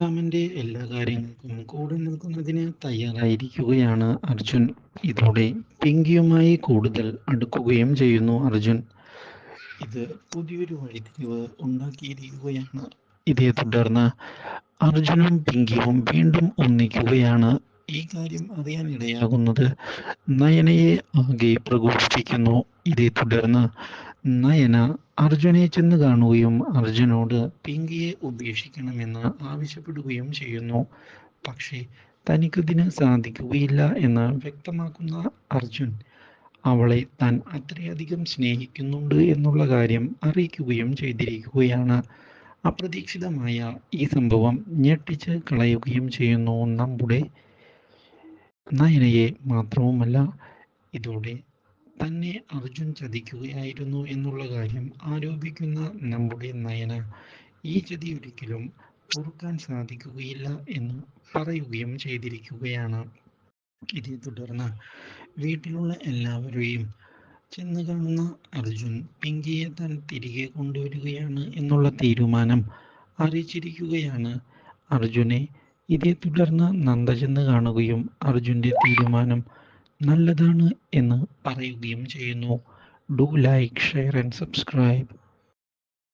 രാമന്റെ എല്ലാ കാര്യങ്ങൾക്കും കൂടെ നിൽക്കുന്നതിന് തയ്യാറായിരിക്കുകയാണ് അർജുൻ. ഇതോടെ പിങ്കിയുമായി കൂടുതൽ അടുക്കുകയും ചെയ്യുന്നു അർജുൻ. ഇത് പുതിയൊരു വഴിത്തിരിവ് ഉണ്ടാക്കിയിരിക്കുകയാണ്. ഇതേ തുടർന്ന് അർജുനും പിങ്കിയും വീണ്ടും ഒന്നിക്കുകയാണ്. ഈ കാര്യം അറിയാനിടയാകുന്നത് നയനയെ ആകെ പ്രകോപിപ്പിക്കുന്നു. ഇതേ തുടർന്ന് നയന അർജുനെ ചെന്ന് കാണുകയും അർജുനോട് പിങ്കിയെ ഉപേക്ഷിക്കണമെന്ന് ആവശ്യപ്പെടുകയും ചെയ്യുന്നു. പക്ഷേ തനിക്കതിന് സാധിക്കുകയില്ല എന്ന് വ്യക്തമാക്കുന്ന അർജുൻ അവളെ താൻ അത്രയധികം സ്നേഹിക്കുന്നുണ്ട് എന്നുള്ള കാര്യം അറിയിക്കുകയും ചെയ്തിരിക്കുകയാണ്. അപ്രതീക്ഷിതമായ ഈ സംഭവം ഞെട്ടിച്ച് കളയുകയും ചെയ്യുന്നു നമ്മുടെ നയനയെ. മാത്രവുമല്ല, ഇതോടെ തന്നെ അർജുൻ ചതിക്കുകയായിരുന്നു എന്നുള്ള കാര്യം ആരോപിക്കുന്ന നമ്മുടെ നയന ഈ ചതി ഒരിക്കലും പൊറുക്കാൻ സാധിക്കുകയില്ല എന്ന് പറയുകയും ചെയ്തിരിക്കുകയാണ്. ഇതേ തുടർന്ന് വീട്ടിലുള്ള എല്ലാവരെയും ചെന്ന് കാണുന്ന അർജുൻ പിങ്കിയെ താൻ തിരികെ കൊണ്ടുവരികയാണ് എന്നുള്ള തീരുമാനം അറിയിച്ചിരിക്കുകയാണ് അർജുനെ. ഇതേ തുടർന്ന് നന്ദ ചെന്ന് കാണുകയും അർജുൻ്റെ തീരുമാനം നല്ലതാണ് എന്ന് പറയുകയും ചെയ്യുന്നു. Do like, share and subscribe.